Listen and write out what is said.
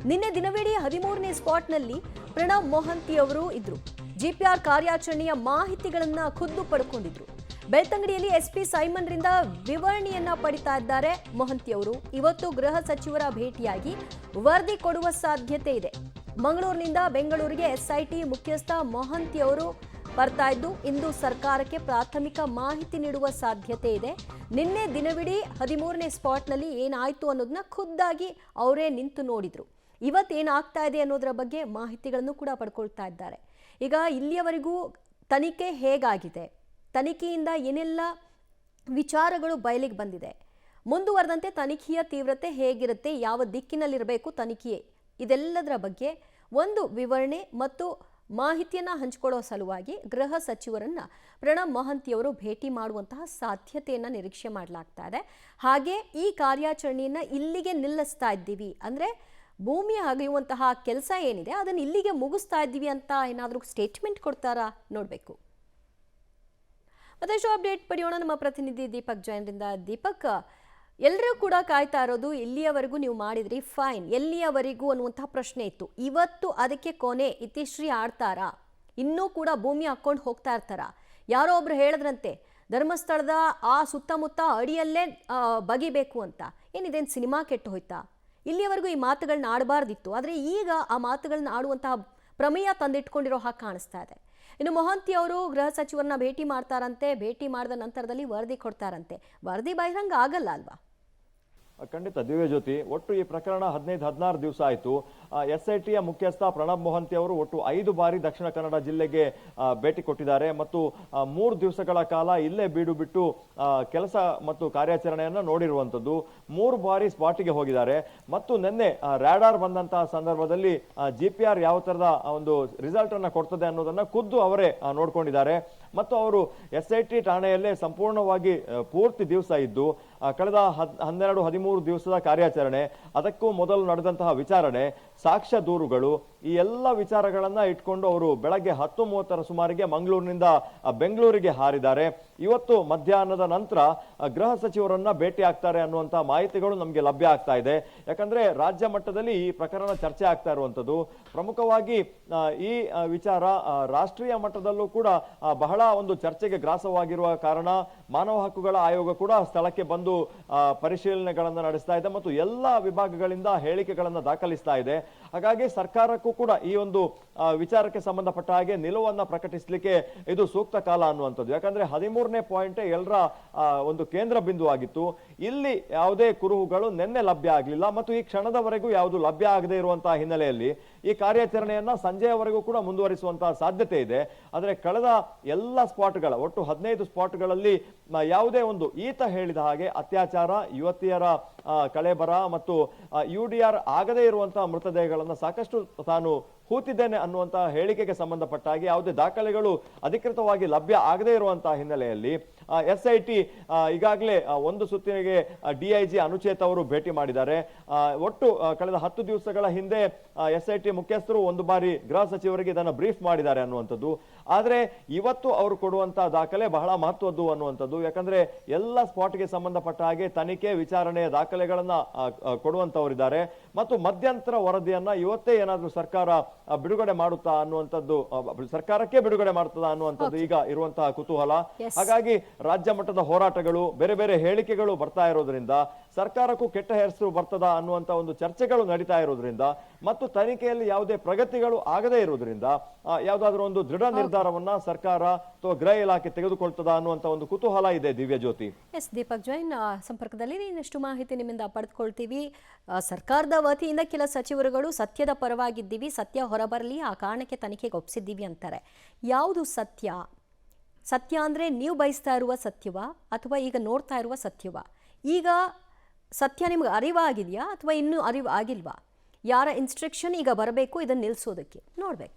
ನಿನ್ನೆ ದಿನವಿಡೀ 13ನೇ ಸ್ಪಾಟ್ನಲ್ಲಿ ಪ್ರಣಬ್ ಮೊಹಂತಿ ಅವರು ಇದ್ರು. ಜಿಪಿಆರ್ ಕಾರ್ಯಾಚರಣೆಯ ಮಾಹಿತಿಗಳನ್ನ ಖುದ್ದು ಪಡ್ಕೊಂಡಿದ್ರು. ಬೆಳ್ತಂಗಡಿಯಲ್ಲಿ ಎಸ್ಪಿ ಸೈಮನ್ ರಿಂದ ವಿವರಣೆಯನ್ನ ಪಡಿತಾ ಇದ್ದಾರೆ ಮೊಹಂತಿ ಅವರು. ಇವತ್ತು ಗೃಹ ಸಚಿವರ ಭೇಟಿಯಾಗಿ ವರದಿ ಕೊಡುವ ಸಾಧ್ಯತೆ ಇದೆ. ಮಂಗಳೂರಿನಿಂದ ಬೆಂಗಳೂರಿಗೆ ಎಸ್ಐಟಿ ಮುಖ್ಯಸ್ಥ ಮೊಹಂತಿ ಅವರು ಬರ್ತಾ ಇದ್ದು ಇಂದು ಸರ್ಕಾರಕ್ಕೆ ಪ್ರಾಥಮಿಕ ಮಾಹಿತಿ ನೀಡುವ ಸಾಧ್ಯತೆ ಇದೆ. ನಿನ್ನೆ ದಿನವಿಡೀ 13ನೇ ಸ್ಪಾಟ್ನಲ್ಲಿ ಏನಾಯ್ತು ಅನ್ನೋದನ್ನ ಖುದ್ದಾಗಿ ಅವರೇ ನಿಂತು ನೋಡಿದ್ರು. ಇವತ್ತೇನಾಗ್ತಾ ಇದೆ ಅನ್ನೋದರ ಬಗ್ಗೆ ಮಾಹಿತಿಗಳನ್ನು ಕೂಡ ಪಡ್ಕೊಳ್ತಾ ಇದ್ದಾರೆ. ಈಗ ಇಲ್ಲಿಯವರೆಗೂ ತನಿಖೆ ಹೇಗಾಗಿದೆ, ತನಿಖೆಯಿಂದ ಏನೆಲ್ಲ ವಿಚಾರಗಳು ಬಯಲಿಗೆ ಬಂದಿದೆ, ಮುಂದುವರೆದಂತೆ ತನಿಖೆಯ ತೀವ್ರತೆ ಹೇಗಿರುತ್ತೆ, ಯಾವ ದಿಕ್ಕಿನಲ್ಲಿರಬೇಕು ತನಿಖೆ, ಇದೆಲ್ಲದರ ಬಗ್ಗೆ ಒಂದು ವಿವರಣೆ ಮತ್ತು ಮಾಹಿತಿಯನ್ನು ಹಂಚಿಕೊಳ್ಳೋ ಸಲುವಾಗಿ ಗೃಹ ಸಚಿವರನ್ನ ಪ್ರಣಬ್ ಮೊಹಂತಿಯವರು ಭೇಟಿ ಮಾಡುವಂತಹ ಸಾಧ್ಯತೆಯನ್ನು ನಿರೀಕ್ಷೆ ಮಾಡಲಾಗ್ತಾ ಇದೆ. ಹಾಗೆ ಈ ಕಾರ್ಯಾಚರಣೆಯನ್ನು ಇಲ್ಲಿಗೆ ನಿಲ್ಲಿಸ್ತಾ ಇದ್ದೀವಿ, ಅಂದರೆ ಭೂಮಿ ಅಗೆಯುವಂತಹ ಕೆಲಸ ಏನಿದೆ ಅದನ್ನು ಇಲ್ಲಿಗೆ ಮುಗಿಸ್ತಾ ಇದ್ದೀವಿ ಅಂತ ಏನಾದರೂ ಸ್ಟೇಟ್ಮೆಂಟ್ ಕೊಡ್ತಾರಾ ನೋಡಬೇಕು. ಮತ್ತಷ್ಟು ಅಪ್ಡೇಟ್ ಪಡೆಯೋಣ ನಮ್ಮ ಪ್ರತಿನಿಧಿ ದೀಪಕ್ ಜೈನ್ರಿಂದ. ದೀಪಕ್, ಎಲ್ಲರೂ ಕೂಡ ಕಾಯ್ತಾ ಇರೋದು ಇಲ್ಲಿಯವರೆಗೂ ನೀವು ಮಾಡಿದ್ರಿ ಫೈನ್, ಎಲ್ಲಿಯವರೆಗೂ ಅನ್ನುವಂತಹ ಪ್ರಶ್ನೆ ಇತ್ತು. ಇವತ್ತು ಅದಕ್ಕೆ ಕೊನೆ ಇತಿಶ್ರೀ ಆಡ್ತಾರಾ? ಇನ್ನೂ ಕೂಡ ಭೂಮಿ ಹಾಕೊಂಡು ಹೋಗ್ತಾ ಇರ್ತಾರ? ಯಾರೋ ಒಬ್ರು ಹೇಳಿದ್ರಂತೆ ಧರ್ಮಸ್ಥಳದ ಆ ಸುತ್ತಮುತ್ತ ಅಡಿಯಲ್ಲೇ ಬಗಿಬೇಕು ಅಂತ. ಏನಿದೇನು ಸಿನಿಮಾ ಕೆಟ್ಟು ಹೋಯ್ತಾ? ಇಲ್ಲಿಯವರೆಗೂ ಈ ಮಾತುಗಳನ್ನ ಆಡಬಾರ್ದಿತ್ತು, ಆದರೆ ಈಗ ಆ ಮಾತುಗಳನ್ನ ಆಡುವಂತಹ ಪ್ರಮೇಯ ತಂದಿಟ್ಕೊಂಡಿರೋ ಹಾಗೆ ಕಾಣಿಸ್ತಾ ಇದೆ. ಇನ್ನು ಮೊಹಂತಿ ಅವರು ಗೃಹ ಸಚಿವರನ್ನ ಭೇಟಿ ಮಾಡ್ತಾರಂತೆ, ಭೇಟಿ ಮಾಡಿದ ನಂತರದಲ್ಲಿ ವರದಿ ಕೊಡ್ತಾರಂತೆ. ವರದಿ ಬಹಿರಂಗ ಆಗಲ್ಲ ಅಲ್ವಾ? ಖಂಡಿತ ದಿವ್ಯಜ್ಯೋತಿ, ಒಟ್ಟು ಈ ಪ್ರಕರಣ 15-16 ದಿವಸ ಆಯಿತು. ಎಸ್ಐಟಿಯ ಮುಖ್ಯಸ್ಥ ಪ್ರಣಬ್ ಮೊಹಂತಿ ಅವರು ಒಟ್ಟು 5 ಬಾರಿ ದಕ್ಷಿಣ ಕನ್ನಡ ಜಿಲ್ಲೆಗೆ ಭೇಟಿ ಕೊಟ್ಟಿದ್ದಾರೆ ಮತ್ತು 3 ದಿವಸಗಳ ಕಾಲ ಇಲ್ಲೇ ಬೀಡು ಬಿಟ್ಟು ಕೆಲಸ ಮತ್ತು ಕಾರ್ಯಾಚರಣೆಯನ್ನು ನೋಡಿರುವಂಥದ್ದು. 3 ಬಾರಿ ಸ್ಪಾಟಿಗೆ ಹೋಗಿದ್ದಾರೆ ಮತ್ತು ನಿನ್ನೆ ರ್ಯಾಡಾರ್ ಬಂದಂತಹ ಸಂದರ್ಭದಲ್ಲಿ ಜಿಪಿಆರ್ ಯಾವ ತರದ ಒಂದು ರಿಸಲ್ಟ್ ಅನ್ನ ಕೊಡ್ತದೆ ಅನ್ನೋದನ್ನ ಖುದ್ದು ಅವರೇ ನೋಡ್ಕೊಂಡಿದ್ದಾರೆ. ಮತ್ತು ಅವರು ಎಸ್ಐಟಿ ಠಾಣೆಯಲ್ಲೇ ಸಂಪೂರ್ಣವಾಗಿ ಪೂರ್ತಿ ದಿವಸ ಇದ್ದು ಕಳೆದ 12-13 ದಿವಸದ ಕಾರ್ಯಾಚರಣೆ, ಅದಕ್ಕೂ ಮೊದಲು ನಡೆದಂತಹ ವಿಚಾರಣೆ, ಸಾಕ್ಷ್ಯ ದೂರುಗಳು, ಈ ಎಲ್ಲ ವಿಚಾರಗಳನ್ನ ಇಟ್ಕೊಂಡು ಅವರು ಬೆಳಗ್ಗೆ 10:30 ಸುಮಾರಿಗೆ ಮಂಗಳೂರಿನಿಂದ ಬೆಂಗಳೂರಿಗೆ ಹಾರಿದ್ದಾರೆ. ಇವತ್ತು ಮಧ್ಯಾಹ್ನದ ನಂತರ ಗೃಹ ಸಚಿವರನ್ನ ಭೇಟಿ ಆಗ್ತಾರೆ ಅನ್ನುವಂತಹ ಮಾಹಿತಿಗಳು ನಮಗೆ ಲಭ್ಯ ಆಗ್ತಾ ಇದೆ. ಯಾಕಂದ್ರೆ ರಾಜ್ಯ ಮಟ್ಟದಲ್ಲಿ ಈ ಪ್ರಕರಣ ಚರ್ಚೆ ಆಗ್ತಾ ಇರುವಂತದ್ದು. ಪ್ರಮುಖವಾಗಿ ಈ ವಿಚಾರ ರಾಷ್ಟ್ರೀಯ ಮಟ್ಟದಲ್ಲೂ ಕೂಡ ಬಹಳ ಒಂದು ಚರ್ಚೆಗೆ ಗ್ರಾಸವಾಗಿರುವ ಕಾರಣ ಮಾನವ ಹಕ್ಕುಗಳ ಆಯೋಗ ಕೂಡ ಸ್ಥಳಕ್ಕೆ ಬಂದು ಪರಿಶೀಲನೆಗಳನ್ನು ನಡೆಸ್ತಾ ಇದೆ ಮತ್ತು ಎಲ್ಲ ವಿಭಾಗಗಳಿಂದ ಹೇಳಿಕೆಗಳನ್ನು ದಾಖಲಿಸ್ತಾ ಇದೆ. ಹಾಗಾಗಿ ಸರ್ಕಾರಕ್ಕೂ ಕೂಡ ಈ ಒಂದು ವಿಚಾರಕ್ಕೆ ಸಂಬಂಧಪಟ್ಟ ಹಾಗೆ ನಿಲುವನ್ನ ಪ್ರಕಟಿಸಲಿಕ್ಕೆ ಇದು ಸೂಕ್ತ ಕಾಲ ಅನ್ನುವಂಥದ್ದು. ಯಾಕಂದ್ರೆ 13ನೇ ಪಾಯಿಂಟ್ ಎಲ್ಲರ ಒಂದು ಕೇಂದ್ರ ಬಿಂದು ಆಗಿತ್ತು. ಇಲ್ಲಿ ಯಾವುದೇ ಕುರುಹುಗಳು ನಿನ್ನೆ ಲಭ್ಯ ಆಗಲಿಲ್ಲ ಮತ್ತು ಈ ಕ್ಷಣದವರೆಗೂ ಯಾವುದು ಲಭ್ಯ ಆಗದೆ ಇರುವಂತಹ ಹಿನ್ನೆಲೆಯಲ್ಲಿ ಈ ಕಾರ್ಯಾಚರಣೆಯನ್ನ ಸಂಜೆಯವರೆಗೂ ಕೂಡ ಮುಂದುವರಿಸುವಂತಹ ಸಾಧ್ಯತೆ ಇದೆ. ಆದರೆ ಕಳೆದ ಎಲ್ಲ ಸ್ಪಾಟ್ಗಳ ಒಟ್ಟು 15 ಸ್ಪಾಟ್ಗಳಲ್ಲಿ ಯಾವುದೇ ಒಂದು ಈತ ಹೇಳಿದ ಹಾಗೆ ಅತ್ಯಾಚಾರ, ಯುವತಿಯರ ಕಳೆಬರ ಮತ್ತು ಯುಡಿಆರ್ ಆಗದೇ ಇರುವಂತಹ ಮೃತದೇಹಗಳನ್ನು ಸಾಕಷ್ಟು ತಾನು ಹೂತಿದ್ದೇನೆ ಅನ್ನುವಂತಹ ಹೇಳಿಕೆಗೆ ಸಂಬಂಧಪಟ್ಟ ಹಾಗೆ ಯಾವುದೇ ದಾಖಲೆಗಳು ಅಧಿಕೃತವಾಗಿ ಲಭ್ಯ ಆಗದೇ ಇರುವಂತಹ ಹಿನ್ನೆಲೆಯಲ್ಲಿ ಎಸ್ಐಟಿ ಈಗಾಗಲೇ ಒಂದು ಸುತ್ತಿಗೆ ಡಿಐಜಿ ಅನುಚೇತ್ ಅವರು ಭೇಟಿ ಮಾಡಿದ್ದಾರೆ. ಒಟ್ಟು ಕಳೆದ 10 ದಿವಸಗಳ ಹಿಂದೆ ಎಸ್ಐಟಿ ಮುಖ್ಯಸ್ಥರು ಒಂದು ಬಾರಿ ಗೃಹ ಸಚಿವರಿಗೆ ಇದನ್ನು ಬ್ರೀಫ್ ಮಾಡಿದ್ದಾರೆ ಅನ್ನುವಂಥದ್ದು. ಆದರೆ ಇವತ್ತು ಅವರು ಕೊಡುವಂತಹ ದಾಖಲೆ ಬಹಳ ಮಹತ್ವದ್ದು ಅನ್ನುವಂಥದ್ದು. ಯಾಕಂದ್ರೆ ಎಲ್ಲ ಸ್ಪಾಟ್ಗೆ ಸಂಬಂಧಪಟ್ಟ ಹಾಗೆ ತನಿಖೆ ವಿಚಾರಣೆಯ ದಾಖಲೆಗಳನ್ನ ಕೊಡುವಂತವರಿದ್ದಾರೆ ಮತ್ತು ಮಧ್ಯಂತರ ವರದಿಯನ್ನ ಇವತ್ತೇ ಏನಾದ್ರೂ ಸರ್ಕಾರ ಬಿಡುಗಡೆ ಮಾಡುತ್ತಾ ಅನ್ನುವಂಥದ್ದು, ಸರ್ಕಾರಕ್ಕೆ ಬಿಡುಗಡೆ ಮಾಡುತ್ತಾ ಅನ್ನುವಂಥದ್ದು ಈಗ ಇರುವಂತಹ ಕುತೂಹಲ. ಹಾಗಾಗಿ ರಾಜ್ಯ ಮಟ್ಟದ ಹೋರಾಟಗಳು, ಬೇರೆ ಬೇರೆ ಹೇಳಿಕೆಗಳು ಬರ್ತಾ ಇರೋದ್ರಿಂದ ಸರ್ಕಾರಕ್ಕೂ ಕೆಟ್ಟ ಹೆಸರು ಬರ್ತದ ಅನ್ನುವಂತ ಒಂದು ಚರ್ಚೆಗಳು ನಡೀತಾ ಇರೋದ್ರಿಂದ ಮತ್ತು ತನಿಖೆಯಲ್ಲಿ ಯಾವುದೇ ಪ್ರಗತಿಗಳು ಆಗದೇ ಇರೋದ್ರಿಂದ ಯಾವುದಾದ್ರೂ ಒಂದು ದೃಢ ನಿರ್ಧಾರವನ್ನ ಸರ್ಕಾರ ಅಥವಾ ಗೃಹ ಇಲಾಖೆ ತೆಗೆದುಕೊಳ್ತದ ಅನ್ನುವಂತ ಒಂದು ಕುತೂಹಲ ಇದೆ. ದಿವ್ಯ ಜ್ಯೋತಿ. ಎಸ್ ದೀಪಕ್ ಜೈನ್ ಸಂಪರ್ಕದಲ್ಲಿ ಇನ್ನಷ್ಟು ಮಾಹಿತಿ ನಿಮ್ಮಿಂದ ಪಡೆದುಕೊಳ್ತೀವಿ. ಸರ್ಕಾರದ ವತಿಯಿಂದ ಕೆಲ ಸಚಿವರುಗಳು ಸತ್ಯದ ಪರವಾಗಿದ್ದೀವಿ, ಸತ್ಯ ಹೊರಬರಲಿ, ಆ ಕಾರಣಕ್ಕೆ ತನಿಖೆಗೆ ಒಪ್ಪಿಸಿದ್ದೀವಿ ಅಂತಾರೆ. ಯಾವುದು ಸತ್ಯ? ಸತ್ಯ ಅಂದರೆ ನೀವು ಬಯಸ್ತಾ ಇರುವ ಸತ್ಯವಾ ಅಥವಾ ಈಗ ನೋಡ್ತಾ ಇರುವ ಸತ್ಯವಾ? ಈಗ ಸತ್ಯ ನಿಮ್ಗೆ ಅರಿವಾಗಿದೆಯಾ ಅಥವಾ ಇನ್ನೂ ಅರಿವು ಆಗಿಲ್ವಾ? ಯಾರ ಇನ್ಸ್ಟ್ರಕ್ಷನ್ ಈಗ ಬರಬೇಕು ಇದನ್ನು ನಿಲ್ಲಿಸೋದಕ್ಕೆ ನೋಡಬೇಕು.